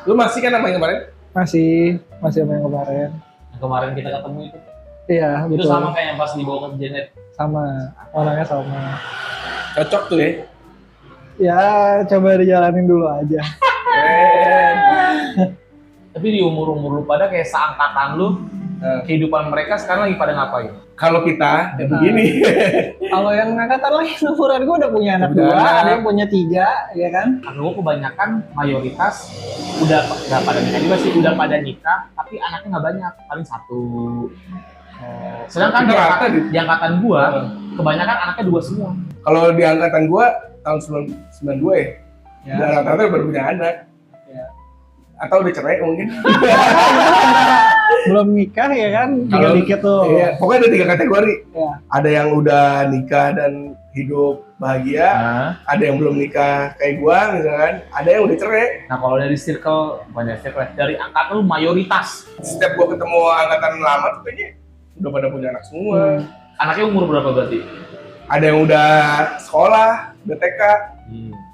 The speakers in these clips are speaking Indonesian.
Lu masih kan sama yang kemarin? Masih sama yang kemarin. Yang kemarin kita ketemu itu. Iya, Itu betul. sama kayak yang pas dibawa ke Janet. Sama, orangnya sama. Cocok tuh ya. Ya, coba dijalanin dulu aja. Keren. Tapi di umur-umur lu pada kayak seangkatan lu, kehidupan mereka sekarang lagi pada ngapain? Kalau kita ya begini. Kalau yang angkatan lain, umuran gue udah punya anak Udah 2, anak. ada yang punya 3, ya kan? Karena gue kebanyakan mayoritas udah nggak pada nikah juga sih, udah pada nikah, tapi anaknya nggak banyak, paling 1. Sedangkan di angkatan gua, kebanyakan anaknya 2 semua. Kalau di angkatan gua tahun 92 ya. Ya. Udah rata-rata baru punya anak. Ya. Atau udah cerai mungkin. Belum nikah ya kan? Tinggal dikit tuh. Iya, pokoknya ada 3 kategori. Ya. Ada yang udah nikah dan hidup bahagia, ada yang belum nikah kayak gua misalkan, ada yang udah cerai. Nah kalau dari circle, bukan dari circle, dari angkatan lu mayoritas, Setiap gua ketemu angkatan lama tuh kayaknya udah pada punya anak semua. anaknya umur berapa berarti? Ada yang udah sekolah, udah TK,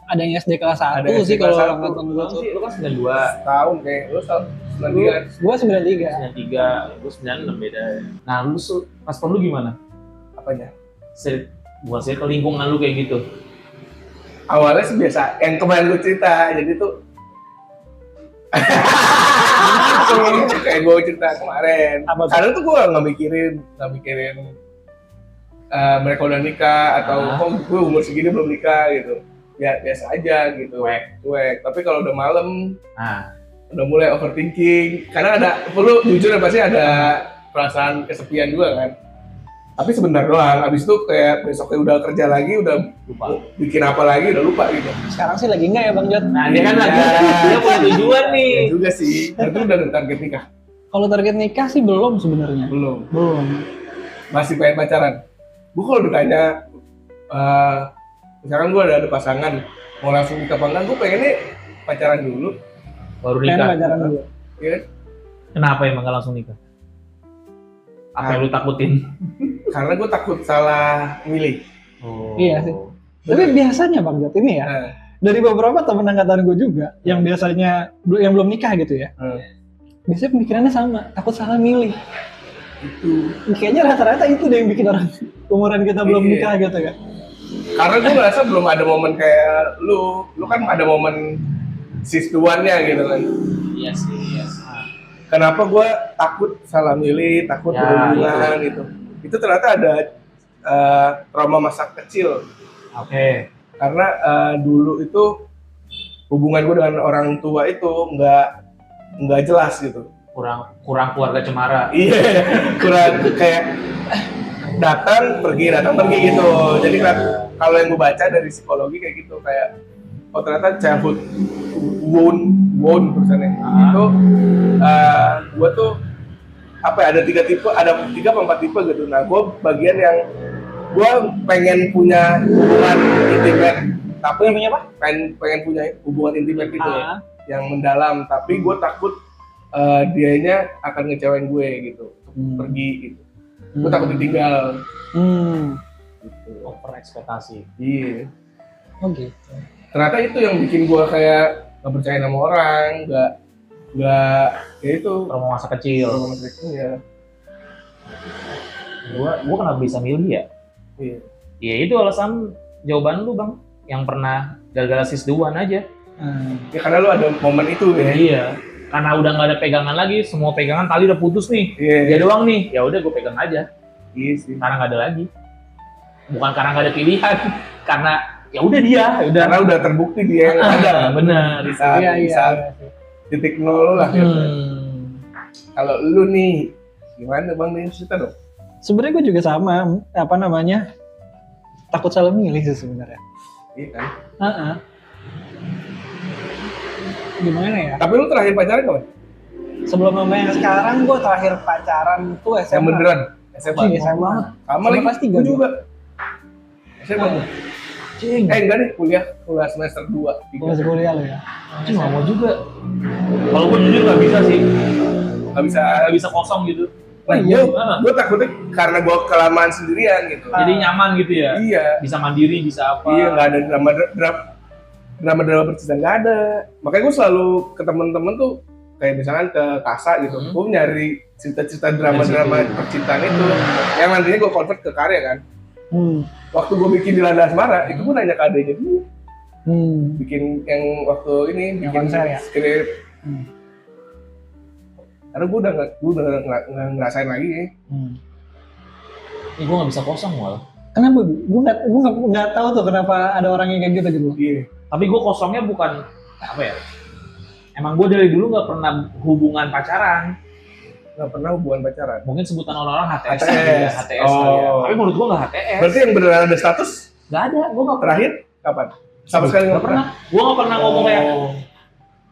Ada yang SD kelas 1 Ada yang SD sih kalau kelas 1. angkatan gue tuh. Lu kan 92, tahun kayak lu 93. Gue 93. 93, lu 96 beda ya. Nah lu respon lu gimana? Apanya? Bukan sih, ke lingkungan lu kayak gitu. Awalnya sih biasa, yang kemarin gue cerita, jadi tuh kayak gue cerita kemarin. Apa tuh? Kadang tuh gue nggak mikirin mereka udah nikah atau kok gue umur segini belum nikah gitu. Ya biasa aja gitu. Cuek. Tapi kalau udah malam, udah mulai overthinking. Karena perlu jujur ya pasti ada perasaan kesepian juga kan. Tapi sebentar doang, abis itu kayak besoknya udah kerja lagi, udah Lupa. bikin apa lagi, udah lupa gitu. Sekarang sih lagi enggak ya Bang Jod? Nah dia kan lagi, dia punya tujuan nih. Ya juga sih, itu udah target nikah? Kalau target nikah sih belum sebenarnya. Belum, masih pengen pacaran. Gue kalau ditanya, misalkan gue ada pasangan, mau langsung nikah apa enggak, gue pengennya pacaran dulu. Baru Pengen nikah. pacaran dulu. Ya. Kenapa emang gak langsung nikah? Apa yang lu takutin? Karena gue takut salah milih. Iya sih. Tapi biasanya Bang Jod ini ya, Nah, dari beberapa temen angkatan gue juga, yang biasanya yang belum nikah gitu ya, biasanya pemikirannya sama, takut salah milih. itu. Kayaknya rata-rata itu deh yang bikin orang umuran kita belum Iya. nikah gitu ya. Karena gue ngerasa belum ada momen kayak lu kan ada momen sis-duannya gitu kan. Iya sih, iya sih. Kenapa gue takut salah milih, takut Ya, berhubungan gitu. Itu ternyata ada trauma masa kecil. Oke. Karena dulu itu hubungan gue dengan orang tua itu nggak jelas gitu. Kurang keluarga cemara. Iya, kurang kayak datang pergi gitu. Jadi kan kalau yang gue baca dari psikologi kayak gitu, kayak ternyata childhood wound tulisannya itu gue tuh apa ya, ada 3 tipe, ada 3 atau 4 tipe gitu. Nah gue bagian yang gue pengen punya hubungan intimate, tapi Punya apa? pengen punya hubungan intimate gitu yang mendalam, tapi gue takut dianya akan ngecewain gue gitu, pergi gitu. Gue takut ditinggal. Gitu. Over ekspektasi. Iya. Oh gitu. Ternyata itu yang bikin gue kayak nggak percaya sama orang, nggak ya itu Trauma masa kecil. ya. Gua kenapa bisa milih ya? Iya. Ya itu alasan jawaban lu bang, yang pernah gara-gara sis-duan aja. Ya karena lu ada momen itu ya. Iya. Karena udah nggak ada pegangan lagi, semua pegangan tali udah putus nih. Iya. Dia doang nih, ya udah gue pegang aja. Iya sih. Karena nggak ada lagi. Bukan karena nggak ada pilihan, karena ya udah dia, udah. Karena udah terbukti dia yang ada. Benar. Di saat titik nol lah. Gitu. Kalau lu nih, gimana bang nih cerita dong? Sebenarnya gue juga sama, apa namanya, takut salah milih sih sebenarnya. Iya kan. Gimana ya? Tapi lu terakhir pacaran kapan? Sebelum sama yang sekarang, gue terakhir pacaran tuh SMA. Yang beneran? SMA. Iya, SMA. Sama lagi. Kelas 3 Gua juga. SMA. Cing, Enggak nih, kuliah semester 2, 3. Masih kuliah lo ya? cing nggak mau juga. Kalau gue jujur nggak bisa sih, Nggak bisa. nggak bisa kosong gitu. Nah, iya. gue takutnya karena gue kelamaan sendirian gitu. Jadi nyaman gitu ya. Iya. Bisa mandiri, bisa apa. Iya, nggak ada drama drama-drama percintaan nggak ada. Makanya gue selalu ke temen-temen tuh kayak misalkan ke Kasa gitu, gue nyari cerita-cerita drama-drama percintaan itu yang nantinya gue convert ke karya kan. Waktu gue bikin di Landa Asmara itu gue nanya ke adanya dulu, bikin yang waktu ini Yang bikin konser ya? skrip. Karena gue udah nggak ngerasain lagi ya. Ini gue nggak bisa kosong malah. Kenapa? Gue nggak tahu tuh kenapa ada orang yang kayak gitu gitu. Iya. Tapi gue kosongnya bukan apa ya? Emang gue dari dulu nggak pernah hubungan pacaran. Nggak pernah hubungan pacaran. Mungkin sebutan orang-orang HTS. HTS. kali ya, HTS kali ya. Oh. Tapi menurut gue nggak HTS. Berarti yang beneran ada status Nggak ada. Gue nggak terakhir kapan? Sama sekali nggak pernah. Gue nggak pernah ngomong kayak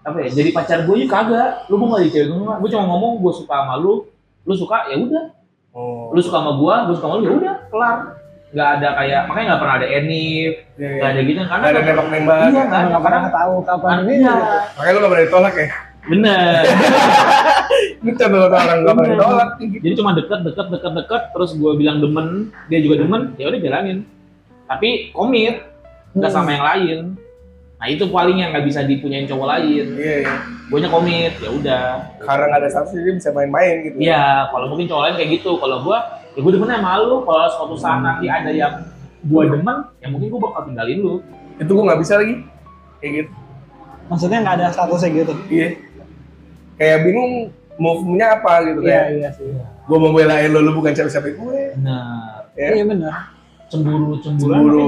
apa ya? Jadi pacar gue ya kagak. Lu mau nggak jadi cewek gue nggak? Gue cuma ngomong gue suka sama lu suka ya udah. Lu suka sama gue suka sama lu ya udah, kelar. Nggak ada kayak makanya nggak pernah ada enif, nggak ada gitu karena Nggak ada nembak-nembak. Iya, ya. nggak ada. Nggak pernah tahu kapan ini. Iya. Makanya lu nggak pernah ditolak ya? Bener. Ini contoh orang nggak pernah ditolak. Gitu. Jadi cuma deket, terus gue bilang demen, dia juga demen, ya udah jalanin. Tapi komit, nggak sama yang lain. Nah itu paling yang nggak bisa dipunyain cowok lain. Iya, iya. Guanya komit, ya udah. Karena nggak ada status dia bisa main-main gitu. Iya, kalau mungkin cowok lain kayak gitu. Kalau gue, ya gue demen sama lu. Kalau suatu saat nanti ada yang gue demen, ya mungkin gue bakal tinggalin lu. Itu gue nggak bisa lagi. Kayak gitu. Maksudnya nggak ada statusnya gitu. Iya. Kayak bingung move-nya apa gitu Iya kayak. iya sih. Gue mau belain lu bukan siapa-siapa gue. Nah, Ya. Iya benar. cemburu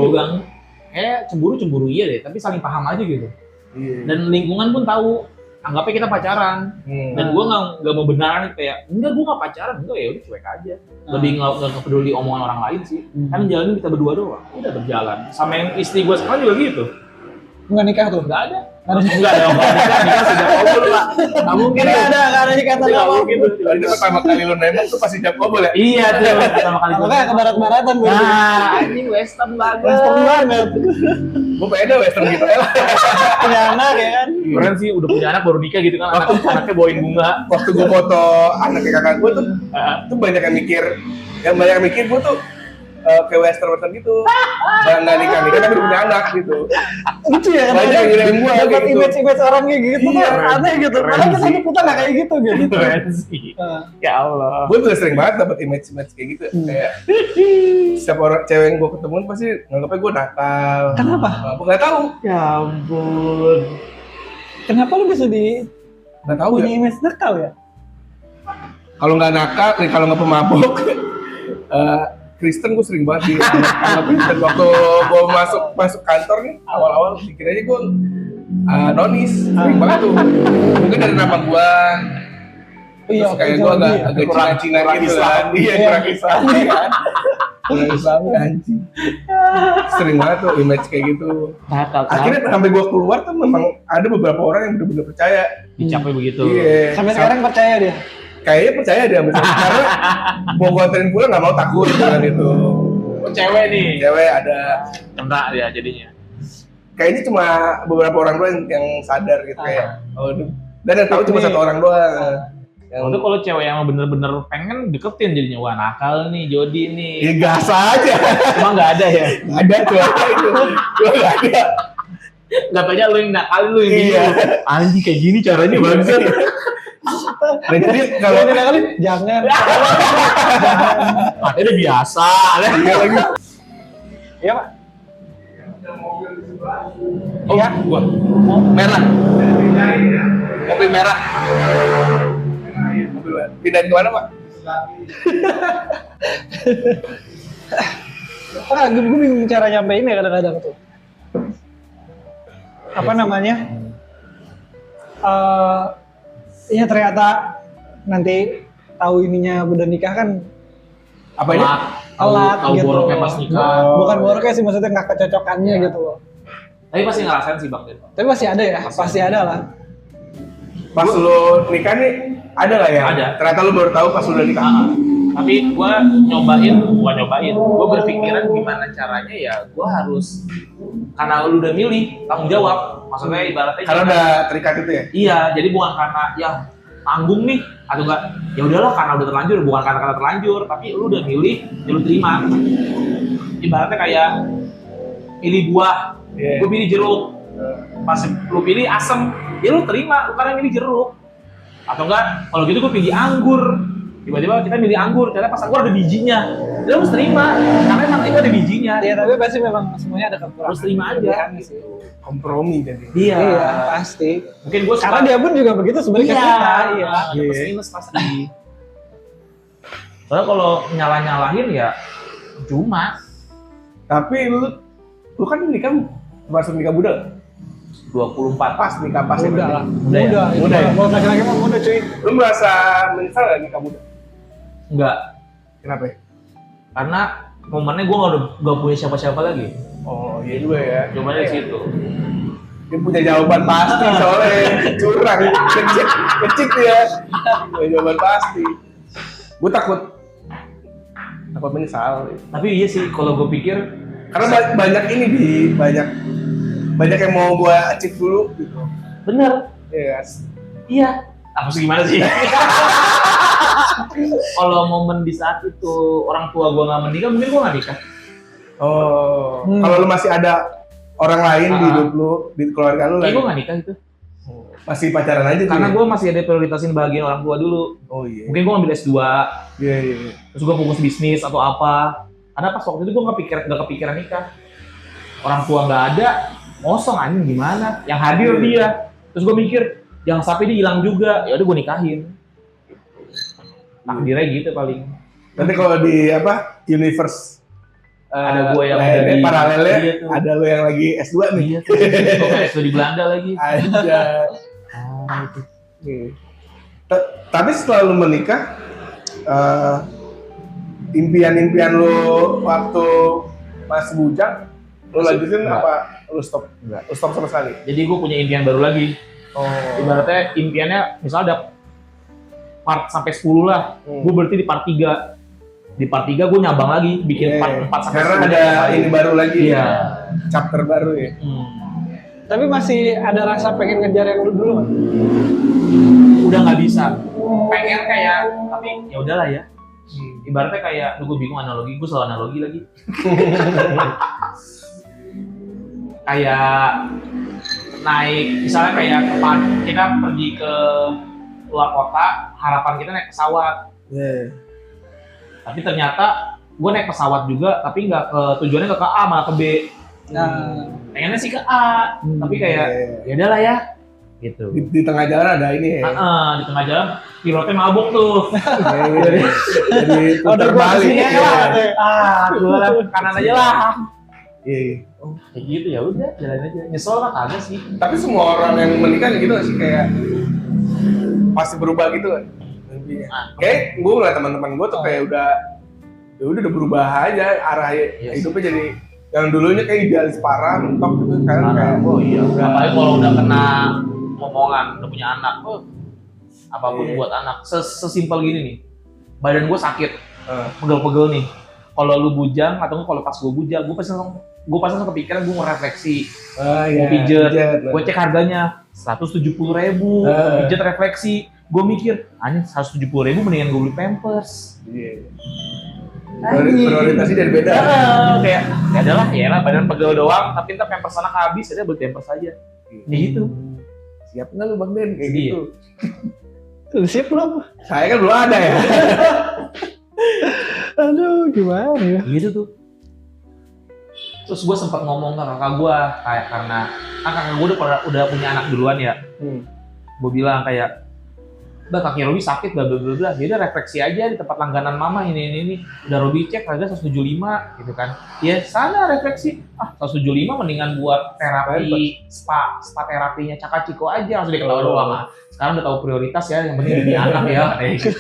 juga. Kayak cemburu iya deh, tapi saling paham aja gitu. Iya. Dan lingkungan pun tahu, anggapnya kita pacaran. Dan gue nggak mau benaran kayak enggak gue nggak pacaran, enggak ya udah cuek aja. Lebih nggak peduli omongan orang lain sih. Kan jalanin kita berdua doang, udah berjalan. Sama yang istri gue sekarang juga gitu. Nggak nikah tuh? Nggak ada. Enggak ada nikah sudah kabul lah. Nggak mungkin Nggak tuh. ada nikah tuh. Nggak mungkin tuh. Itu pertama kali lu nembak tuh pasti jam kabul ya? Iya tuh pertama kali gue. Makanya ke barat-baratan gue. Nah, anjing western banget. Western banget. Gue pede western gitu ya lah. Punya anak ya kan? Keren sih udah punya anak baru nikah gitu kan, anaknya bawain bunga. Waktu gue foto anaknya kakak gue tuh banyak yang mikir, gue tuh kayak western gitu, dan nggak nikah tapi udah punya anak gitu. Lucu ya kan? Banyak yang ngirimin gue Dapat kayak gitu. image orang kayak gitu Iya, tuh aneh gitu. keren Padahal sih. kita nggak kayak gitu gitu. Keren sih. Ya Allah. Gue tuh sering banget dapet image kayak gitu, kayak setiap orang cewek yang gue ketemu pasti nganggapnya gue nakal. Kenapa? Gue nggak tahu, Ya ampun. Kenapa lu bisa nggak tahu punya ya. image nakal ya? Kalau nggak nakal, kalau nggak pemabuk, Kristen gue sering banget di anak Kristen. Waktu gue masuk kantor nih, awal-awal pikir aja gue nonis, sering banget tuh. Mungkin dari nama gue, Iya, terus kayak gue agak Cina-Cina gitu kan. Iya, kurang Islam kan. Kurang Islam anjing. Sering banget tuh image kayak gitu. Nakal. Akhirnya sampai gue keluar tuh memang ada beberapa orang yang benar-benar percaya. dicapai begitu. Iya. Sampai sekarang percaya dia. Kayaknya percaya dia karena mau gue anterin pulang nggak mau takut dengan itu. Oh, cewek nih. Cewek ada. Enggak dia jadinya. Kayaknya cuma beberapa orang doang yang sadar gitu kayak. Oh, dan yang tahu cuma satu orang doang. Untuk kalau cewek yang bener-bener pengen deketin jadinya wah nakal nih Jody nih. Ya gas aja. Cuma nggak ada ya. Ada tuh itu. Gua nggak ada. Nggak tanya lu yang nakal lu yang Iya. gitu. Anjing kayak gini caranya bangsat. Nah, jadi kalau jangan. Ah, udah biasa. iya lagi. Iya pak. Oh, Iya. gua merah. Mobil merah. Pindahin kemana pak? Gue bingung cara nyampein ya kadang-kadang tuh. Apa namanya? Iya ternyata nanti tahu ininya udah nikah kan Apanya? telat Tahu gitu. boroknya pas nikah. Bukan boroknya sih, maksudnya nggak kecocokannya gitu loh. Tapi pasti ngerasain sih Bang Den. Tapi pasti ada ya, pasti ada lah. Pas lu nikah nih ada nggak ya? Ada. Ternyata lu baru tahu pas lu udah nikah. Tapi gue gue berpikiran gimana caranya ya gue harus karena lu udah milih tanggung jawab, maksudnya ibaratnya Karena jangan- udah terikat itu ya. iya, jadi bukan karena ya tanggung nih atau enggak ya udahlah karena udah terlanjur, bukan karena terlanjur, tapi lu udah milih ya lu terima. Ibaratnya kayak pilih buah, Iya. gue pilih jeruk, Pas lu pilih asem, ya lu terima, lu karena milih jeruk. Atau enggak, kalau gitu gue pilih anggur. Tiba-tiba kita milih anggur, ternyata pas anggur ada bijinya. Ya lu harus terima, karena emang itu ada bijinya. Ya tapi pasti memang semuanya ada kekurangan. Harus terima aja. Sih. Kompromi jadi. Iya, Iya, pasti. Mungkin gue Karena dia pun juga begitu sebenarnya ke kita. Iya. Plus minus pasti. Soalnya kalau nyalah-nyalahin ya cuma. Tapi lu kan nikah masuk nikah muda nggak? 24. Pas nikah pas ya, Muda berarti? lah. Muda ya? Muda ya? Buat laki-laki mah muda cuy. Lu merasa menyesal nggak nikah muda? Enggak, Kenapa ya? karena momennya gue gak punya siapa-siapa lagi. Oh iya juga ya. Jawabannya di situ. Dia punya jawaban pasti soalnya curang, kecik dia. Punya jawaban pasti. Gue takut menyesal. Tapi iya sih, kalau gue pikir Karena banyak ini banyak yang mau gue achieve dulu gitu. bener. Iya. Iya. Apa sih gimana sih? Kalau momen di saat itu orang tua gue nggak menikah, mungkin gue nggak nikah. Oh, kalau lu masih ada orang lain di hidup lu, di keluarga lu Kayak lagi, gue nggak nikah gitu. masih pacaran aja tuh. Karena ya? gue masih ada prioritasin bagian orang tua dulu. Oh iya. Mungkin gue ngambil S2, Iya iya. terus gue fokus bisnis atau apa. Karena pas waktu itu gue nggak kepikiran nikah. Orang tua nggak ada, kosong anjing gimana? Yang hadir dia. Terus gue mikir, jangan sampai dia hilang juga. Ya udah gue nikahin. Takdirnya gitu paling. Nanti kalau di apa universe Ada gua yang lainnya, dari- paralelnya iya tuh. ada lu yang lagi S2 nih. Iya tuh. Gue kayak di Belanda lagi. Aja. Itu. Tapi setelah lu menikah, impian-impian lu waktu masih bujang, lu lanjutin Enggak. apa lu stop? Enggak. Lu stop sama sekali. Jadi gue punya impian baru lagi. Oh. Ibaratnya impiannya misalnya ada part sampai 10 lah. Gue berarti di part 3. Di part 3 gue nyambang lagi bikin part 4 sampai Karena 10. ada ini baru lagi. Iya. Ya? Chapter baru ya. Tapi masih ada rasa pengen ngejar yang dulu nggak? Udah nggak bisa. Pengen kayak tapi ya udahlah ya. Ibaratnya kayak, gue bingung analogi, gue selalu analogi lagi. Kayak naik, misalnya kayak kita pergi ke luar kota, harapan kita naik pesawat. Iya. Tapi ternyata gue naik pesawat juga, tapi nggak ke tujuannya nggak ke A malah ke B. Nah, Pengennya sih ke A, tapi kayak ya udahlah ya, gitu. Di tengah jalan ada ini ya. Di tengah jalan pilotnya mabuk tuh. Jadi putar gua balik. kesini aja lah, Iya. katanya. Gue kanan aja lah. Iya. Oh, kayak gitu ya udah, jalan aja. Nyesel kan kagak sih. Tapi semua orang yang menikah gitu nggak sih kayak pasti berubah gitu kan? Mimpinya. Kayak gue ngeliat teman-teman gue tuh kayak udah berubah aja arah Yes. hidupnya jadi yang dulunya kayak idealis parah mentok gitu sekarang kayak Oh iya, apalagi kalau udah kena omongan, udah punya anak, apapun Iya. buat anak. Sesimpel gini nih, badan gue sakit, eh, pegel-pegel nih. Kalau lu bujang atau kalau pas gue bujang, gue pasti langsung kepikiran, gue ngerefleksi, mau pijet, gue cek harganya 170.000, pijet refleksi, gue mikir, anjing 170.000 mendingan gue beli Pampers. Iya. Prioritasnya dari beda. Kayak ya adalah ya lah badan pegel doang, tapi ntar Pampers sana habis, ya beli Pampers aja. Kayak gitu. Siap nggak lu Bang Den kayak Iya. gitu? tuh siap belum? Saya kan belum ada ya. Aduh, gimana ya? Gitu tuh. Terus gue sempat ngomong ke kakak gue, kayak karena kan kakak gue udah punya anak duluan ya. Gue bilang kayak, "Mbak, kaki Robi sakit, bla bla bla bla. Dia udah refleksi aja di tempat langganan mama ini. Udah Robi cek harga 175 gitu kan. Ya sana refleksi. 175 mendingan buat terapi spa terapinya Caka Ciko aja, langsung diketawa doang. Sekarang udah tahu prioritas ya, yang penting demi anak ya." Katanya gitu.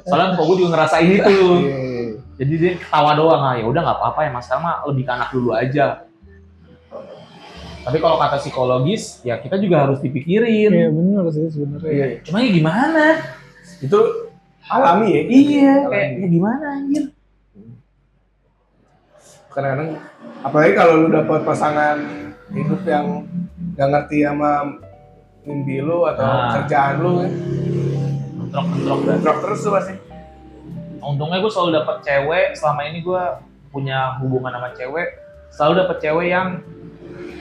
Soalnya kok gue juga ngerasain itu. Jadi dia ketawa doang, ya udah nggak apa-apa ya mas, sekarang mah lebih ke anak dulu aja. Tapi kalau kata psikologis, ya kita juga harus dipikirin. Iya benar sih sebenarnya. Iya. Cuma ya gimana? Itu alami ya. Iya, Alami. kayak ya gimana anjir? Kadang-kadang apalagi kalau lu dapet pasangan hidup yang gak ngerti sama mimpi lu atau kerjaan lu kan. Bentrok terus tuh pasti. Untungnya gue selalu dapet cewek, selama ini gue punya hubungan sama cewek, selalu dapet cewek yang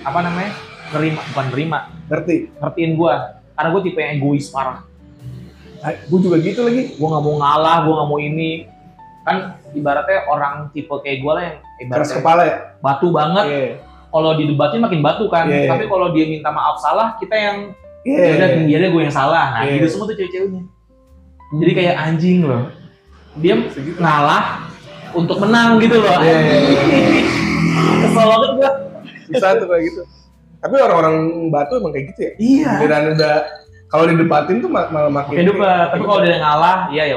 apa namanya bukan nerima, ngertiin gue. Karena gue tipe yang egois parah. Gue juga gitu lagi. Gue nggak mau ngalah, gue nggak mau ini. Kan ibaratnya orang tipe kayak gue lah yang Keras ibaratnya kepala ya. batu banget. Iya. Kalau didebatin makin batu kan. Yeah. Tapi kalau dia minta maaf salah, kita yang Iya. dia gue yang salah. Nah, Yeah. gitu semua tuh cewek-ceweknya. Jadi kayak anjing loh. Dia ngalah untuk menang gitu loh. Iya. Kesel banget gue. Bisa tuh kayak gitu. Tapi orang-orang Batu emang kayak gitu ya. Iya. Dan udah kalau didebatin tuh malah makin. Oke debat. Tapi kalau dia ngalah, ya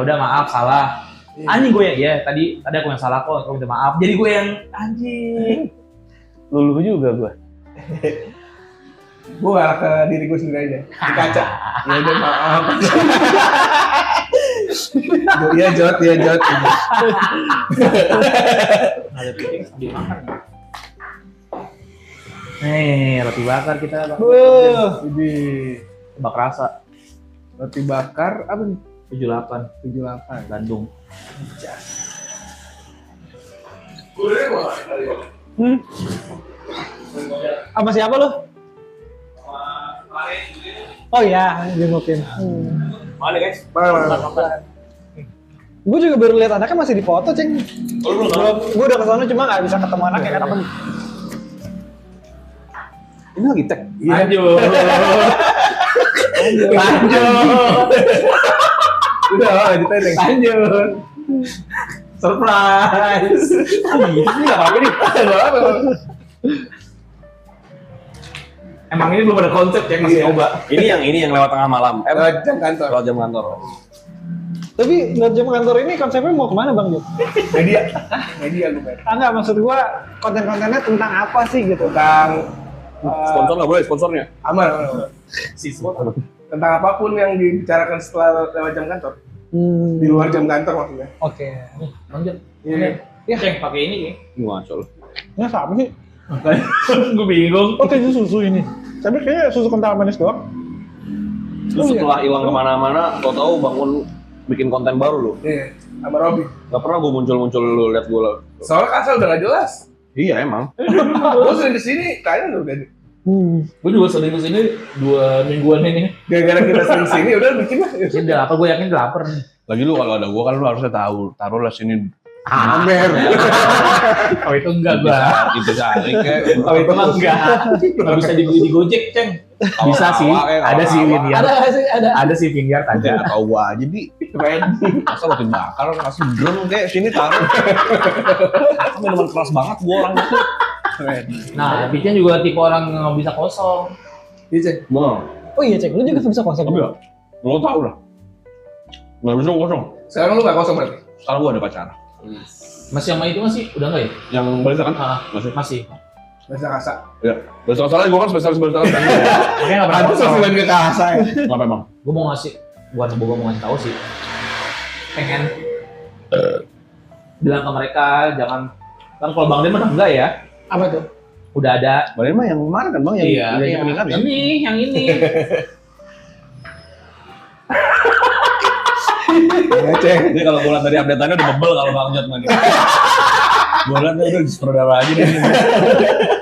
udah maaf salah. Anjing gue ya, tadi aku yang salah kok, aku minta maaf. Jadi gue yang anjing. Lulu juga gue. Gue ngalah ke diri gue sendiri aja. Di kaca. Ya udah maaf. Iya Jot. Ada piring sambil makan. Nih, roti bakar kita. Jadi Tebak rasa. roti bakar apa nih? 78 78. Bandung. Sama siapa lu? Oh iya, jengukin. Mana guys? Mana? Gue juga baru lihat anaknya masih di foto, Ceng. Belum. Gue udah kesana cuma nggak bisa ketemu anaknya kenapa? Ini lagi tag. Lanjut. Udah, lanjut aja. Lanjut. Surprise. Gitu sih nggak apa-apa nih. Nggak apa. Emang ini belum ada konsep ya masih coba. Ini yang lewat tengah malam. Lewat jam kantor. Lewat jam kantor. Tapi lihat jam kantor ini konsepnya mau kemana Bang Jok? Media gue pengen. Enggak, maksud gua konten-kontennya tentang apa sih gitu? Tentang Sponsor nggak boleh sponsornya. aman. Siswa. Tentang apapun yang dibicarakan setelah lewat jam kantor. Di luar jam kantor maksudnya. Oke. Lanjut. Iya. Ya, Ceng, pakai ini nih. Masya Allah. Ini apa sih? Gue bingung. Oh, kayaknya susu ini. Tapi kayaknya susu kental manis doang. Terus setelah hilang kemana-mana, tahu bangun bikin konten baru lu. Iya. Sama Robi. Gak pernah gue muncul lu lihat gue. Soalnya kasar udah nggak jelas. Iya emang. Gue sering kesini, tanya lu udah. Gue juga sering kesini 2 mingguan ini. Gara-gara kita sering kesini, udah bikin lah. Ini udah lapar, gue yakin udah lapar nih. Lagi lu kalau ada gue kan lu harusnya tahu. Taruhlah sini. Amer. Oh itu enggak gua. Itu cari kayak. Oh itu mah enggak. Enggak bisa dibeli di Gojek, Ceng. Bisa sih. Ada sih Viniar. Ada sih Viniar tadi. Gak tau gua aja di. Keren. Masa roti bakar kasih drone kayak sini taruh. Aku minuman keras banget gua orangnya. Keren. Nah, Pican juga tipe orang yang nggak bisa kosong. Iya, Cek. Bang. Oh iya, Ceng, lu juga bisa kosong. Tapi ya, lu tau lah. Nggak bisa kosong. Sekarang lu nggak kosong berarti? Sekarang gua ada pacar. Masih sama itu masih? Udah enggak ya? Yang balita kan? Masih. Bisa kasa. Ya. Balita soalnya gua kan spesialis balita. Makanya enggak pernah Pantes kosong. masih ke kasa ya. Kenapa emang? Gue mau ngasih, gue mau ngasih tahu sih. Pengen bilang ke mereka jangan kan kalau Bang Den mah enggak ya. Apa tuh? Udah ada. Balita mah yang kemarin kan bang? Yang Iya. pernikahan ya? Yang ini. Ya, Cek. Ini kalau gua lihat dari update-annya udah bebel kalau Bang Jot mah nih. Gua lihat udah di saudara aja nih.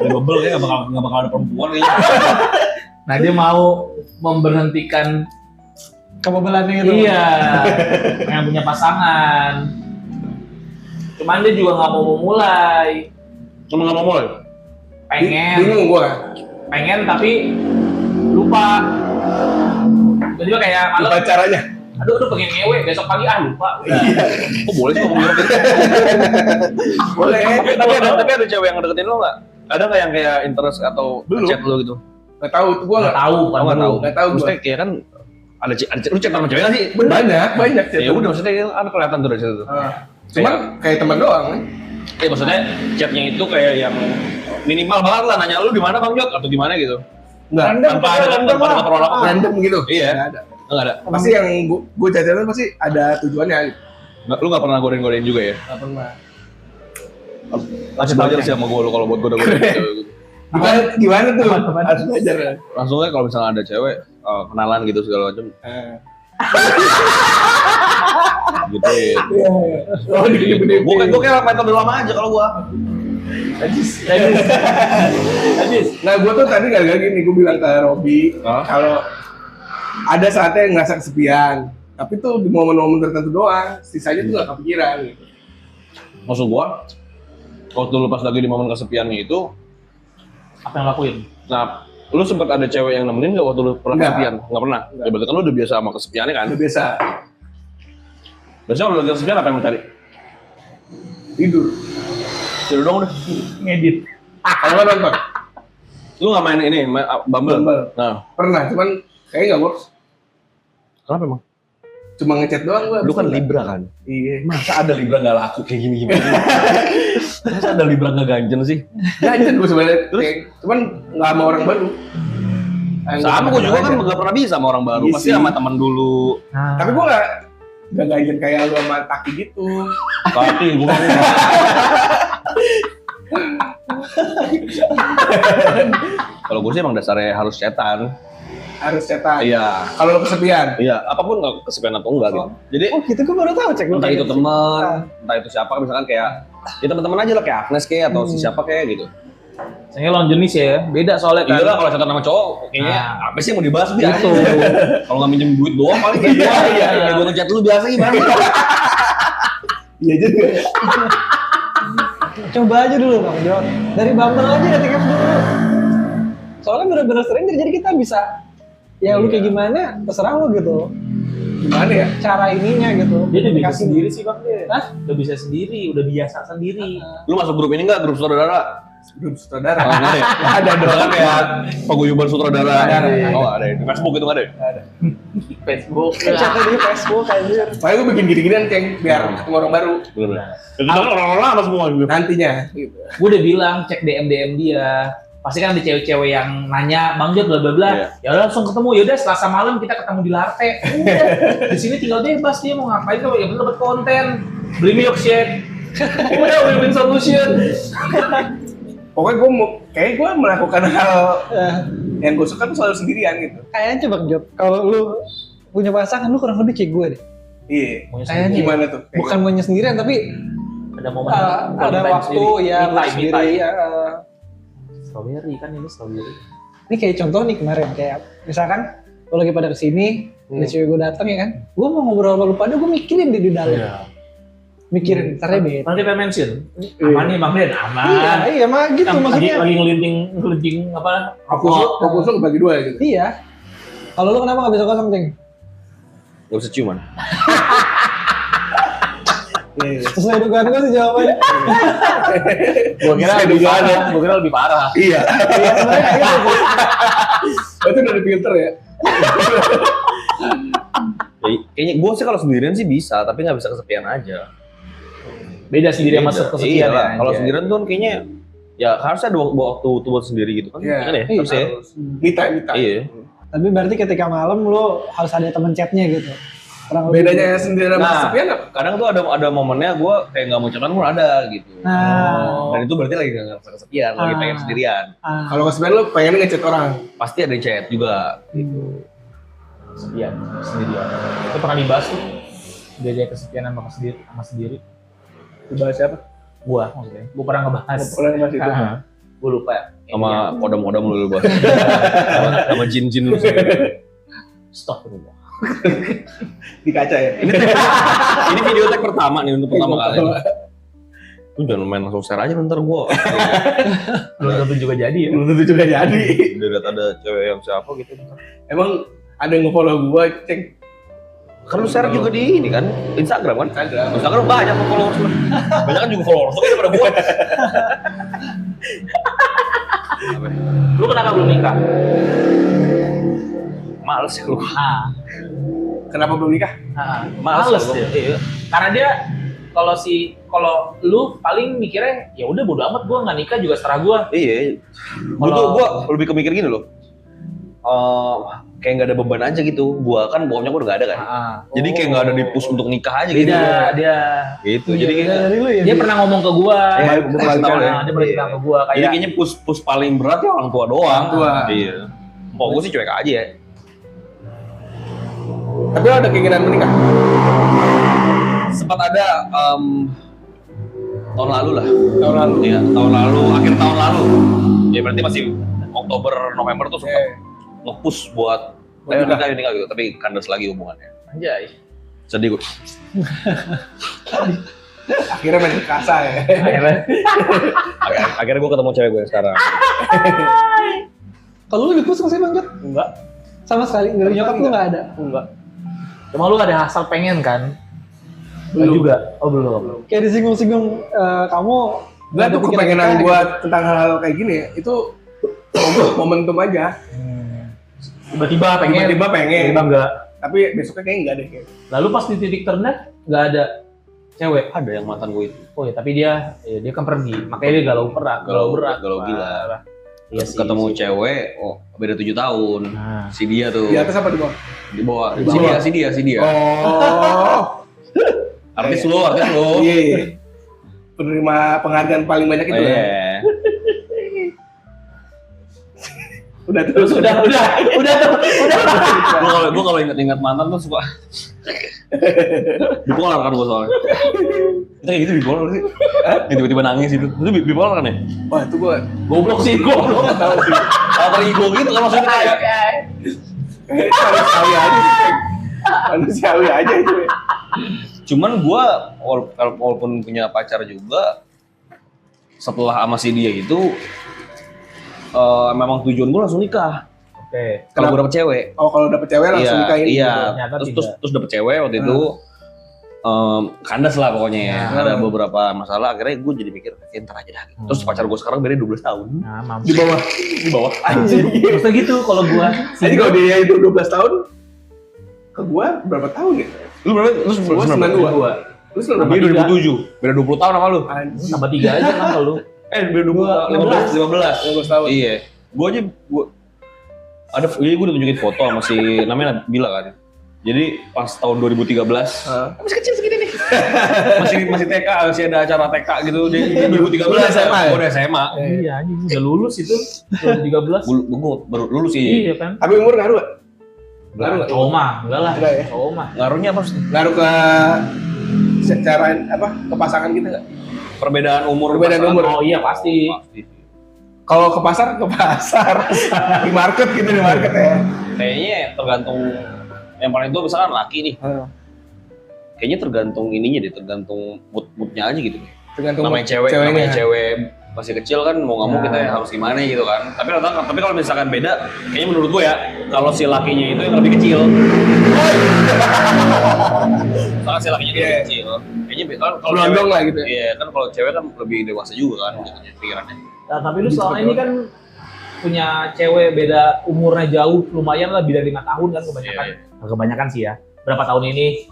Udah bebel kayaknya nggak bakal ada perempuan kayaknya. Nah dia mau memberhentikan Kebebelannya itu. iya yang punya pasangan. Cuman dia juga nggak mau memulai. Cuma nggak mau mulai. Bingung gua. Pengen tapi lupa. Tiba-tiba kayak malam. Lupa caranya. Aduh pengen ngewe, besok pagi lupa. Udah. Kok boleh sih ngomong gitu? Boleh. Tapi ada cewek yang ngedeketin lo nggak? Ada nggak yang kayak interest atau Belum. chat lo gitu? Nggak tahu tuh gua Nggak tahu, kan Nggak tahu. Nggak tahu gua. Maksudnya kayak kan ada lu chat sama cewek nggak sih? Banyak chat. Ya udah maksudnya kan kelihatan tuh dari situ. Cuman kayak teman doang kan. Ya maksudnya chatnya itu kayak yang minimal banget lah nanya lu di mana Bang Jot atau gimana gitu. Enggak. Tanpa ada perolahan. Random gitu. Iya. Nggak ada. Enggak ada. Pasti yang gua chat-chatan pasti ada tujuannya gitu. Lu nggak pernah godain-godain juga ya? Nggak pernah. Langsung belajar sih sama gue lu kalau buat godain cewek gitu. Gimana tuh? Harus belajar. Langsung aja kalau misalnya ada cewek kenalan gitu segala macam gitu ya. Oh, Gue kayak metode lama aja kalau gue Najis. Nah, gue tuh tadi gara-gara gini, gue bilang ke Robi, kalau ada saatnya ngerasa kesepian, tapi tuh di momen-momen tertentu doang, sisanya tuh gak kepikiran gitu. Maksud gua, waktu lu pas lagi di momen kesepiannya itu, Apa yang lakuin? nah, lu sempat ada cewek yang nemenin nggak waktu lu pernah Nggak. kesepian? Nggak pernah. Ya berarti kan lu udah biasa sama kesepiannya kan? Udah biasa Biasanya kalau lu lagi kesepian apa yang lu cari? tidur. Tidur dong udah. Ngedit. Kalau nggak nonton, Lu nggak main ini, main Bumble? Bumble. Nah, pernah, cuman kayaknya nggak works. kenapa emang? Cuma ngechat doang gue. Lu kan Libra kan? Iya. Masa ada Libra nggak laku kayak gini gimana? Masa ada Libra nggak ganjen sih? Ganjen gue sebenarnya, cuman nggak sama orang baru. Sama gue juga kan nggak pernah bisa sama orang baru, Iya pasti sih. sama teman dulu. Tapi gue nggak ganjen kayak lu sama Taki gitu. Tapi gue kan kalau gue sih emang dasarnya harus setan. Harus cetak. Iya. Kalau lu kesepian, Iya, apapun nggak kesepian atau enggak gitu. Jadi Oh gitu, gue baru tahu cek lu. entah itu teman, entah itu siapa, misalkan kayak ya teman-teman aja lah kayak Agnes kayak atau si siapa kayak gitu. Saya lawan jenis ya, beda soalnya kan. Iya lah kalau setan sama cowok, kayaknya apa sih yang mau dibahas biasa. Itu. Kalau nggak minjem duit doang paling kayak gua. Iya. Kayak gua ngechat lu biasa gimana? iya juga. Coba aja dulu Bang Jon. Dari Bumble aja dating apps dulu. Soalnya bener-bener stranger jadi kita bisa ya lu kayak gimana terserah lu gitu. Gimana ya? Cara ininya gitu. Dia udah bisa Komunikasi. sendiri sih bang dia. Hah? Udah bisa sendiri, udah biasa sendiri. Lu masuk grup ini nggak? Grup sutradara? Grup sutradara. Oh, nggak ada ya? Ada dong. Misalkan kayak paguyuban sutradara. Ada. Oh ada. Di Facebook itu nggak ada? Ada. Facebook. Chatnya di Facebook anjir. Makanya gue bikin gini-ginian ceng biar ketemu orang baru Bener. Itu kan orang-orang lama semua gitu. nantinya. Gitu. Gue udah bilang cek DM dia. Pasti kan ada cewek-cewek yang nanya, Bang Jod bla bla bla. Iya. Ya udah langsung ketemu. Ya udah Selasa malam kita ketemu di Larte. Udah. Di sini tinggal bebas dia mau ngapain kalau yang penting dapat konten. Beli milkshake. Udah win-win solution. Pokoknya kayak gue melakukan hal yang gue suka tuh selalu sendirian gitu. Kayaknya coba Job, kalau lu punya pasangan lu kurang lebih kayak gue deh. Iya. Kayaknya Gimana tuh? Kayak Bukan maunya sendirian tapi Ada momen ada waktu ya buat sendiri ya. Strawberry kan ini strawberry. Ini kayak contoh nih kemarin kayak misalkan lu lagi pada kesini, ada cewek gue datang ya kan, gue mau ngobrol sama lu pada gue mikirin di dalam, mikirin ntar deh. Nanti kita mention. Aman nih Bang Den, aman. Iya mah gitu Yang maksudnya. lagi ngelinting apa? fokus lu bagi dua gitu. Iya. Kalau lu kenapa nggak bisa kosong ceng? Gak bisa ciuman. Iya. Sesuai dugaan gue sih jawabannya. Gua kira lebih parah. Gua kira lebih parah. Iya. Iya sebenarnya kayak gitu sih. Itu udah di filter ya. Kayaknya gue sih kalau sendirian sih bisa, tapi nggak bisa kesepian aja. Beda sendiri sama Beda. kesepian Iya ya. lah. Kalau sendirian tuh kan kayaknya ya harusnya ada waktu buat sendiri gitu kan? Iya. Kan ya? Harus ya? Mita. Iya. Tapi berarti ketika malam lu harus ada temen chatnya gitu. Kurang lebih. Bedanya sendirian sama Nah, kesepian apa? kadang tuh ada momennya gue kayak nggak mau chatan pun ada gitu. Nah, Dan itu berarti lagi nggak ngerasa kesepian, lagi pengen sendirian. Kalau kesepian lu pengen ngechat orang. Pasti ada yang chat juga. Kesepian sendirian. Itu pernah dibahas tuh. Beda kesepian sama sendiri. Dibahas siapa? Gua maksudnya. Gua pernah ngebahas. Orang yang masih itu. Gua lupa. Sama kodam-kodam lu bahas. Sama jin-jin lu. Stop dulu. Di kaca ya. Ini video tag pertama nih untuk pertama kali. Lu jangan main langsung share aja ntar gue. Belum tentu juga jadi ya. Belum tentu juga jadi. Udah liat ada cewek yang siapa gitu. Emang ada yang nge-follow gua ceng. Kan lu share juga di ini kan, Instagram kan? Instagram banyak followers lu. Banyak kan juga followers lu daripada gue. Lu kenapa belum nikah? Males ya lu. Kenapa belum nikah? Males gua. dia. Iya. Karena dia kalau lu paling mikirnya ya udah bodo amat gua nggak nikah juga seterah gua. Iya. Gue lebih kemikir gini loh. Kayak nggak ada beban aja gitu. Gua kan bokapnya gua udah nggak ada kan. Jadi kayak nggak ada di push untuk nikah aja gitu. Beda dia. Gitu. Jadi kayak dari lu ya. Dia pernah ngomong ke gua. Iya, gua pernah tahu ya. Dia pernah bilang ke gua Jadi kayak kayaknya push paling berat ya orang tua doang. Orang tua. Iya. Kok gue sih cuek aja ya. Tapi lo ada keinginan menikah? Sempat ada tahun lalu lah. Tahun lalu. Iya, tahun lalu, akhir tahun lalu. Ya berarti masih Oktober, November tuh sempat nge-push buat nikah gitu, tapi kandas lagi hubungannya. Anjay. Sedih gue. Akhirnya main kasa ya. Akhirnya gue ketemu cewek gue yang sekarang. Kalau lu dipus nggak sih Bang Jot? Enggak. Sama sekali dari nyokap lu nggak ada. Enggak. Cuma lu ada hasal pengen kan? Enggak juga. Oh belum. Kayak disinggung-singgung kamu. Enggak tuh kepengenan gua tentang hal-hal kayak gini ya. Itu momentum aja. Tiba-tiba pengen. Tiba-tiba pengen. Tiba enggak. Tapi besoknya kayaknya enggak deh. Lalu pas di titik terendah enggak ada cewek. Ada yang mantan gue itu. Oh ya, tapi dia kan pergi. Makanya dia galau berat. Galau gila. Iya Terus sih. ketemu cewek, beda 7 tahun. Nah. Si dia tuh. Di atas apa di bawah? Di bawah. Di bawah. Si dia. Oh. Artis lo. Iya. Penerima penghargaan paling banyak itu ya. Iya. Udah terus. Udah. Gue kalau ingat mantan tuh suka bipolar kan gue soalnya. Kita kayak gitu bipolar sih. Yang tiba-tiba nangis itu. Itu bipolar kan ya? Wah, itu gua Goblok sih. enggak tahu sih. Alter ego gitu kan maksudnya kayak. Manusiawi aja sih. Manusiawi aja itu. Ya. Cuman gue walaupun punya pacar juga, setelah sama si dia itu memang tujuan gue langsung nikah. Oke. Kalau gue dapet cewek. Oh, kalau dapet cewek langsung nikahin. Iya. Ternyata Terus dapet cewek waktu itu kandas lah pokoknya ya. Ada beberapa masalah, akhirnya gue jadi mikir ntar aja dah. Terus pacar gue sekarang beda 12 tahun. Nah, mampus. Di bawah. Anjing. Maksudnya gitu kalau gua Jadi kalau dia itu 12 tahun ke gua berapa tahun ya? Lu berapa? Lu Gua 92. Lu Dia 92. 2007. Beda 20 tahun sama lu. Anjing. tambah 3 aja kan kalau lu. Beda 15. 15 tahun. Iya. Gue udah tunjukin foto sama si namanya Bila kan. Jadi pas tahun 2013 masih kecil segini nih. masih TK, masih ada acara TK gitu. Dia 2013 Udah SMA ya? Udah SMA. Iya anjing udah lulus itu 2013. Gue baru lulus sih. Iya kan. Tapi umur ngaruh gak? Ngaruh gak? Cowok mah enggak lah. Enggak ya? Cowok mah. Ngaruhnya apa? Ngaruh ke secara apa? Ke pasangan kita gak? Perbedaan umur. Perbedaan pasangan. umur. Oh iya pasti. Kalau ke pasar, di market gitu, di market ya. Kayaknya tergantung yang paling tua misalkan laki nih. Kayaknya tergantung ininya deh, tergantung moodnya aja gitu. Tergantung Namanya cewek masih kecil kan mau nggak mau kita harus gimana gitu kan. Tapi kalau misalkan beda, kayaknya menurut gue ya kalau si lakinya itu yang lebih kecil. Soalnya si lakinya lebih kecil. Kayaknya kan kalau Berondong lah gitu ya. Iya kan kalau cewek kan lebih dewasa juga kan jatuhnya pikirannya. Nah, tapi lu selama ini kan punya cewek beda umurnya jauh lumayan lah, lebih dari 5 tahun kan kebanyakan. Nah, kebanyakan sih ya. Berapa tahun ini?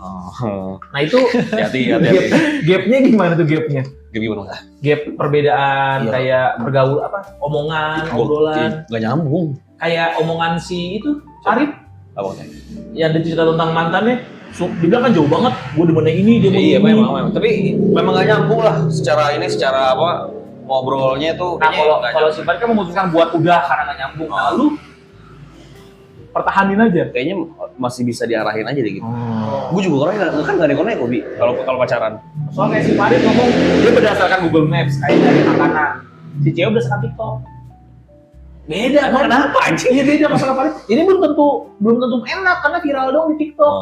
Nah itu Hati-hati. gapnya gimana tuh gapnya? Gimana? Gap perbedaan kayak pergaul apa? Omongan, obrolan. Gak nyambung. Kayak omongan si itu Arif Apa? yang ada cerita tentang mantannya. Dia bilang kan jauh banget. Gue demen yang ini, dia mau Iya ini. memang. Tapi memang gak nyambung lah secara apa ngobrolnya tuh. Nah kayaknya kalau si Farid kan memutuskan buat udah karena gak nyambung. Nah lu pertahanin aja. kayaknya masih bisa diarahin aja deh gitu. Gue juga orangnya kan gak neko-neko Bi kalau pacaran. Soalnya si Farid ngomong dia berdasarkan Google Maps kayak dari makanan. Si cewek berdasarkan TikTok. Beda kan? Kenapa anjing? Iya beda masalah Farid. Ini belum tentu enak karena viral dong di TikTok.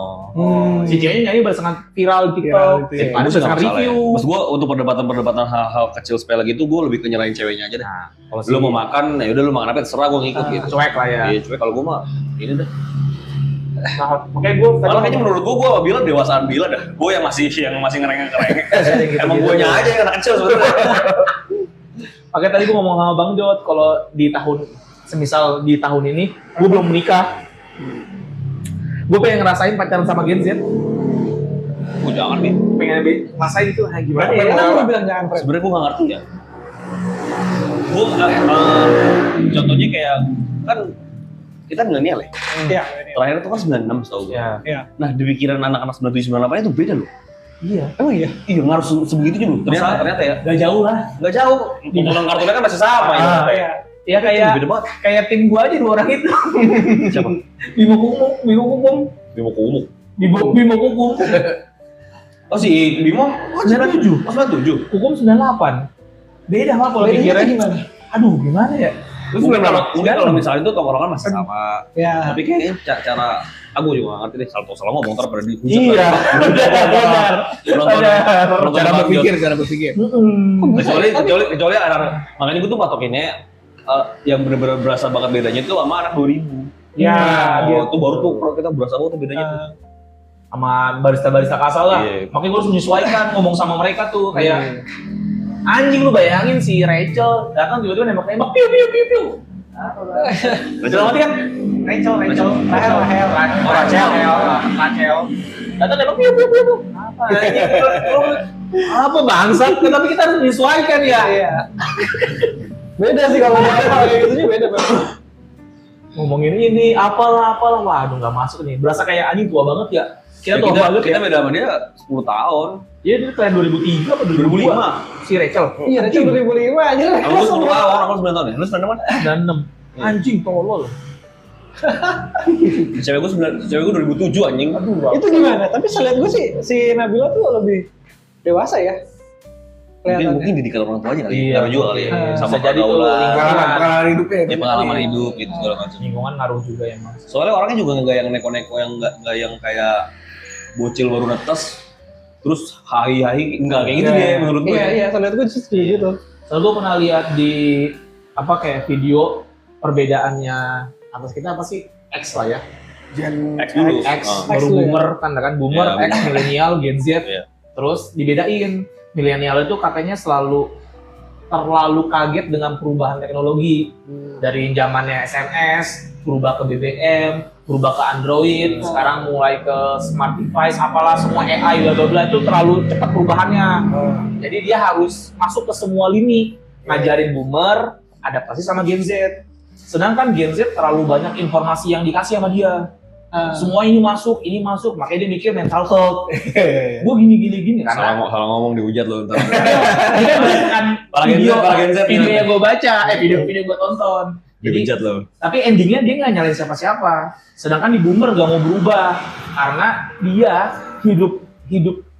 Si ceweknya nyanyi berdasarkan viral di TikTok. Viral itu Si ya. Farid Gue sih nggak berdasarkan masalah ya. review. Maksud gue untuk perdebatan hal-hal kecil sepele gitu, gue lebih ke nyerahin ceweknya aja deh. Nah, kalau Lu mau makan, ya udah lu makan apa terserah gue ngikut gitu. cuek lah ya. Iya cuek kalau gue mah ini dah. Nah, makanya gue Malah kayaknya menurut gue Bila dewasaan Bila dah. Gue yang masih ngerengek. Gitu, Emang gue aja yang anak kecil sebenarnya. Makanya tadi gue ngomong sama Bang Jot, kalau semisal di tahun ini, gue belum menikah. Gue pengen ngerasain pacaran sama Gen Z. Gue jangan Bi. Pengen ngerasain itu gimana ya? Kenapa lu bilang jangan Fred? Sebenarnya gue nggak ngerti ya. Gue contohnya kayak kan kita milenial ya. Iya. Terakhir itu kan 96 tau gue. Iya. Nah di pikiran anak-anak 97 98 itu beda loh. Iya. Emang iya? Iya ngaruh sebegitunya loh. Ternyata ya Gak jauh lah. nggak jauh. Potongan kartunnya kan masih sama ya. Iya. Ya kayak Beda banget. kayak tim gua aja 2 orang itu. Siapa? Bimo Kukum. Bimo Kumuk. Bimo Kukum. Oh si Bimo 97. 97. Hukum 98. Beda mah kalau Bedanya pikirnya. gimana? Aduh, gimana ya? Terus mungkin kalau misalnya itu tongkrongan masih sama. Ya. Tapi kayaknya cara aku juga nggak ngerti deh salah ngomong ntar pada dihujat. Iya. Benar. Cara berpikir. Kecuali ada makanya gue tuh patokinnya yang benar-benar berasa banget bedanya itu sama anak 2000. Ya, dia tuh baru tuh kalau kita berasa banget tuh bedanya tuh. Sama barista-barista kasar lah. Iya. Makanya gue harus menyesuaikan ngomong sama mereka tuh kayak anjing, lu bayangin si Rachel datang tiba-tiba nembak piu piu piu piu. Dalam arti kan Rachel, Rachel. Datang nembak piu piu piu. Apa anjing? Apa bangsat? Tapi kita harus menyesuaikan ya. Iya. Beda sih kalau kayak gitu beda banget. Ngomongin ini apalah, waduh nggak masuk nih. Berasa kayak anjing tua banget ya. Kita beda sama dia 10 tahun. Iya, dia kalian 2003 atau 2005? Si Rachel. Iya, Rachel 2005 aja. Aku 10 tahun, aku 9 tahun ya. Lu 9 tahun? Dan 6. Anjing tolol. Cewek gue 2007 anjing. Aduh, Itu gimana? Tapi selain gue sih si Nabila tuh lebih dewasa ya. Mungkin didikan orang tuanya kali. Iya, Ngaruh juga kali ya. Sama bisa jadi tuh pergaulan. Pengalaman hidupnya. Ya pengalaman hidup gitu segala macam. Lingkungan ngaruh juga ya mas. Soalnya orangnya juga nggak yang neko-neko yang nggak yang kayak bocil baru netes terus hai enggak kayak gitu Iya. deh menurut gue. Iya, selain gue sih gitu. Soalnya gue pernah lihat di apa kayak video perbedaannya atas kita apa sih X lah ya. Gen X dulu. X Ah. baru X dulu ya. boomer kan boomer, Iya, X milenial, Gen Z. Iya. Terus dibedain milenial itu katanya terlalu kaget dengan perubahan teknologi dari zamannya SMS berubah ke BBM, berubah ke Android, sekarang mulai ke smart device, apalah semua AI bla bla bla itu terlalu cepat perubahannya. Jadi dia harus masuk ke semua lini, ngajarin boomer, adaptasi sama Gen Z. Sedangkan Gen Z terlalu banyak informasi yang dikasih sama dia. Semua ini masuk, makanya dia mikir mental health. Gue gini karena Salah ngomong dihujat loh ntar. ini kan berdasarkan Para Gen Z, para Gen Z. video yang gue baca, video gue tonton. Jadi, Dihujat loh. tapi endingnya dia nggak nyalain siapa-siapa. Sedangkan di boomer gak mau berubah karena dia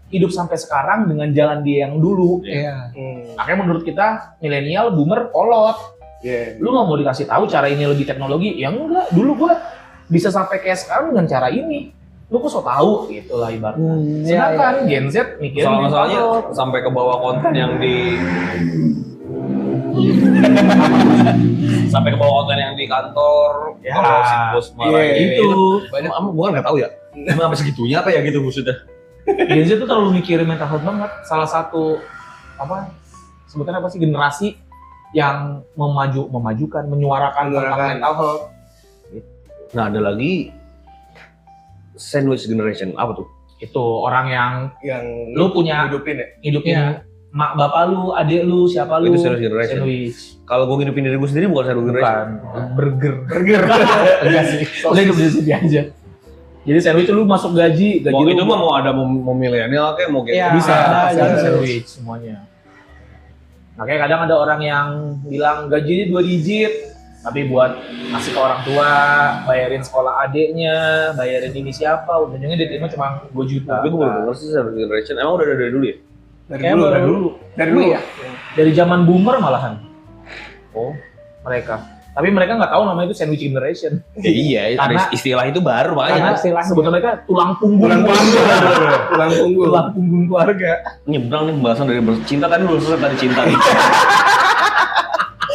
hidup sampai sekarang dengan jalan dia yang dulu. Iya. Makanya menurut kita milenial, boomer kolot. Iya. Lu nggak mau dikasih tahu cara ini lebih teknologi? Ya enggak. Dulu gua bisa sampai kayak sekarang dengan cara ini. Lu kok so tahu gitu lah ibaratnya. Sedangkan Gen Z mikir Masalahnya sampai ke bawah konten yang di sampai ke bawah konten yang di kantor. Ya, kalau si bos marah iya, itu. banyak gua nggak tahu ya. Emang sampai segitunya apa ya gitu maksudnya? Gen Z tuh terlalu mikirin mental health banget. Salah satu sebutannya apa sih generasi yang memajukan, menyuarakan tentang mental health. Nah ada lagi sandwich generation apa tuh? Itu orang yang lu punya hidupin ya. hidupnya Iya. mak bapak lu, adik lu, siapa lu? Itu sandwich generation. Sandwich. Kalau gue ngidupin diri gue sendiri bukan sandwich generation. Burger. Enggak sih. Udah hidup di sini aja. Jadi sandwich lu masuk gaji Mau lu itu mah mau ada mau milenial kayak mau kayak Iya. bisa Ada sandwich semuanya. Makanya kadang ada orang yang bilang gajinya 2 digit, tapi buat ngasih ke orang tua, bayarin sekolah adiknya, bayarin ini siapa, ujungnya dia terima cuma 2 juta. Tapi gue baru denger sih sandwich generation. Emang udah dari dulu ya? Dari Kayak dulu, baru dari dulu. dulu. Dari dulu ya. Dari zaman boomer malahan. Oh. Mereka. Tapi mereka nggak tahu namanya itu sandwich generation. Iya, Karena- istilah itu baru Karena makanya. sebetulnya mereka tulang punggung Tulang punggung. keluarga. Tulang punggung. Tulang punggung keluarga. Nyebrang nih pembahasan dari cinta tadi belum selesai tadi cinta.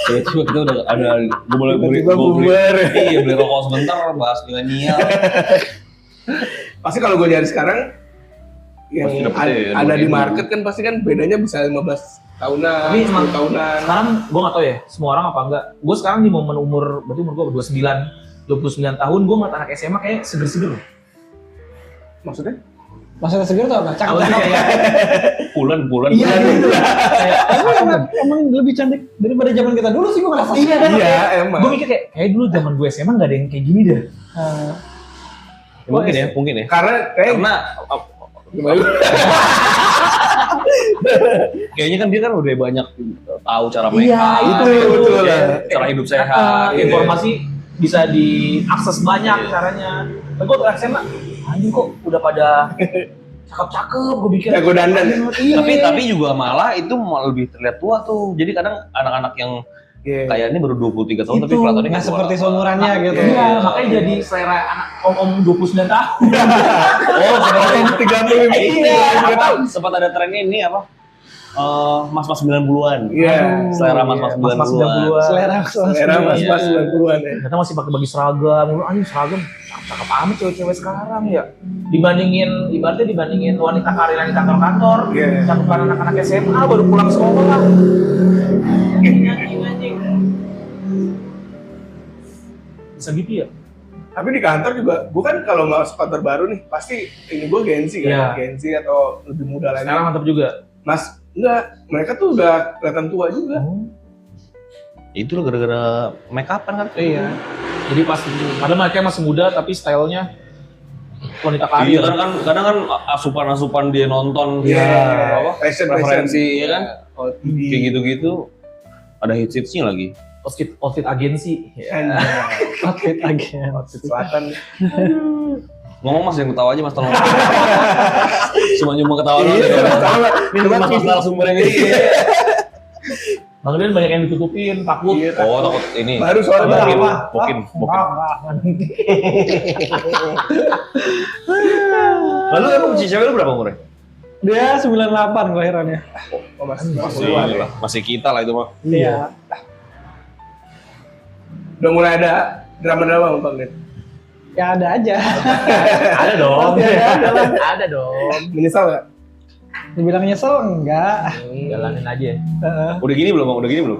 Ya coba kita udah ada gue boleh beli Tiba-tiba boomer. iya beli rokok sebentar bahas milenial. Pasti kalau gue nyari sekarang yang Pasti dapetnya ya, ada di 2000. market kan pasti kan bedanya bisa 15 tahunan, Tapi emang 10 tahunan. Sekarang gue nggak tahu ya, semua orang apa enggak. Gue sekarang di momen berarti umur gue 29 tahun, gue ngeliat anak SMA kayak seger-seger. Maksudnya? Masalah segar tuh apa? Apa sih Cakep. kayak Bulan Iya gitu lah. Emang lebih cantik daripada zaman kita dulu sih gue ngerasa. Iya kan? Iya emang. Gue mikir kayak dulu zaman gue SMA nggak ada yang kayak gini deh. mungkin ya. Karena Karena gimana? kayaknya kan dia kan udah banyak tahu cara make Iya, up, itu betul. ya, cara hidup sehat. gitu. Informasi bisa diakses banyak caranya. Tapi gue SMA, anjing kok udah pada cakep-cakep, gue bikin. Jago dandan ya? Iya. Tapi juga malah itu malah lebih terlihat tua tuh. Jadi kadang anak-anak yang kayak ini baru 23 tahun tapi kelihatannya nggak tua. seperti seumurannya gitu. Iya, makanya jadi selera anak om-om 29 tahun. Oh, sebenarnya 35. iya, sempat ada trennya ini apa? Mas-mas 90-an. Iya. Selera mas-mas 90-an. Selera mas-mas 90-an ya. Ternyata masih pakai bagi seragam. Anjing seragam cakep amat cewek-cewek sekarang ya. Ibaratnya dibandingin wanita karir yang di kantor-kantor. Iya. Cakupan anak-anak SMA baru pulang sekolah. Anjing. Bisa gitu ya? Tapi di kantor juga, gue kan kalau masuk kantor baru nih, pasti ini gue Gen Z kan, Iya. Gen Z atau lebih muda lagi. Sekarang mantap juga. Mas, enggak, mereka tuh udah kelihatan tua juga. Itu loh gara-gara make upan kan? Iya. Jadi pas padahal mereka masih muda tapi stylenya wanita karir. Iya kan kadang kan asupan-asupan dia nonton Iya. apa? Fashion. Referensi ya kan? Oh, Kayak gitu-gitu ada hits-hitsnya lagi. Outfit agensi. Outfit agen. Outfit selatan. Ngomong mas yang ketawa aja mas tolong. Cuma ketawa doang. Iya, sama. Ini mas narasumber yang ini. Bang Dian banyak yang ditutupin, takut. Iya, Oh takut ini. baru soalnya Mungkin. Lalu emang si cewek lu berapa umurnya? Dia 98 kelahirannya. Oh, masih Masih kita lah itu mah. Iya. Udah mulai ada drama-drama Bang Dian. Ya ada aja. Ada dong. Pasti ada lah. Ada dong. Menyesal nggak? Dibilang nyesel enggak. Jalanin aja. Udah gini belum bang? Udah gini belum?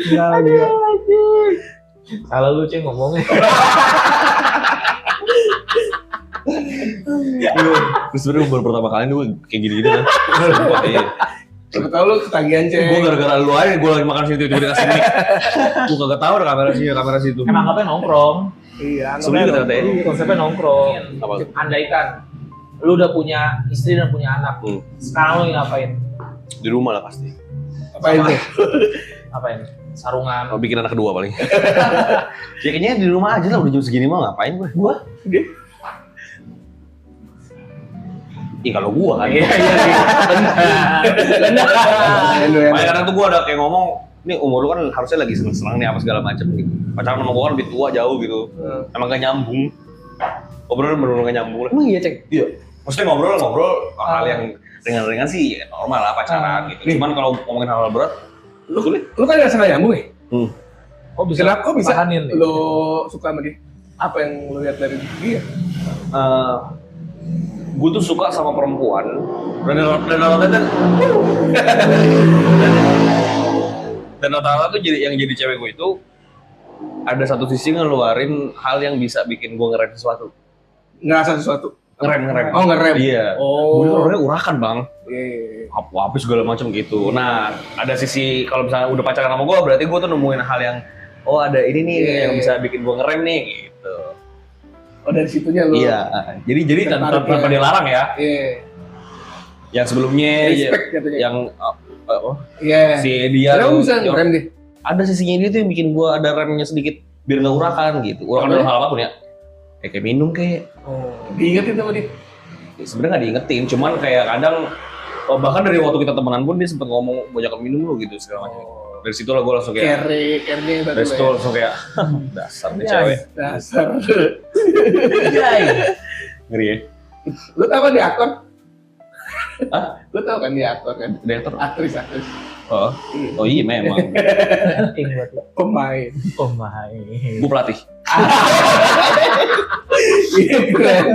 Enggak lagi. Salah lu Ceng ngomongnya. Terus sebenernya baru pertama kali gue kayak gini-gini kan. Sumpah, iya. Siapa tahu lu ketagihan ceng. Gue gara-gara lu aja, gue lagi makan situ tiba-tiba dikasih mic. Gue kagak tahu ada kamera situ. Emang anggapnya nongkrong. Iya, Sebenernya kita tanya. Konsepnya nongkrong. Apa? Andaikan lu udah punya istri dan punya anak. Sekarang lu ngapain? Di rumah lah pasti. apa itu? Ngapain? Sarungan. Mau bikin anak kedua paling. Ya kayaknya di rumah aja lah udah jam segini mah ngapain gue? Dia Ih kalau gua kan. Iya. Makanya kadang tuh gua ada kayak ngomong, nih umur lu kan harusnya lagi seneng-seneng nih apa segala macem gitu. Pacaran sama gua kan lebih tua jauh gitu. Emang gak nyambung. Ngobrol bener-bener gak nyambung lah. Emang iya cek. Iya. Maksudnya ngobrol hal yang ringan-ringan sih normal lah pacaran gitu. Cuman kalau ngomongin hal berat, lu kan nggak sengaja nyambung ya? Oh bisa. Kok bisa tahanin nih? lu suka sama dia? Apa yang lu lihat dari dia? Gue tuh suka sama perempuan dan rata-rata tuh yang jadi cewek gue itu ada satu sisi ngeluarin hal yang bisa bikin gue ngerem sesuatu. Ngerasa sesuatu? Ngerem. Oh ngerem. Iya. Oh. Gue orangnya urakan bang. Iya. Apa segala macam gitu. Nah ada sisi kalau misalnya udah pacaran sama gue berarti gue tuh nemuin hal yang oh ada ini nih yang bisa bikin gue ngerem nih gitu. Oh dari situnya lu? Iya. Jadi tanpa dilarang ya. Iya. Yang sebelumnya Respect katanya. yang Iya. si dia Karena lu bisa tuh- ngerem deh. ada sisinya dia tuh yang bikin gua ada remnya sedikit biar nggak urakan gitu. Urakan dalam hal apapun ya. Kayak minum kayak Oh. Diingetin sama dia. sebenarnya nggak diingetin, cuman kayak kadang bahkan dari waktu kita temenan pun dia sempet ngomong banyak minum lu gitu segala macam. Dari situ lah gua langsung kayak Care-nya dari situ langsung kayak dasar nih cewek. Dasar. Ngeri ya. Lu tau kan dia aktor? Hah? Lu tau kan dia aktor kan? Direktur. Aktris. Oh iya memang. Penting buat lo. Pemain. Oh my. Gua pelatih. Iya keren.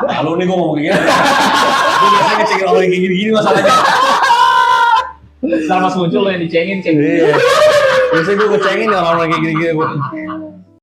Lalu nih gua ngomong kayak gini. Gua biasanya ngecengin orang yang kayak gini-gini masalahnya. Ntar mas muncul lo yang dicengin ceng. Biasanya gua ngecengin orang-orang kayak gini-gini.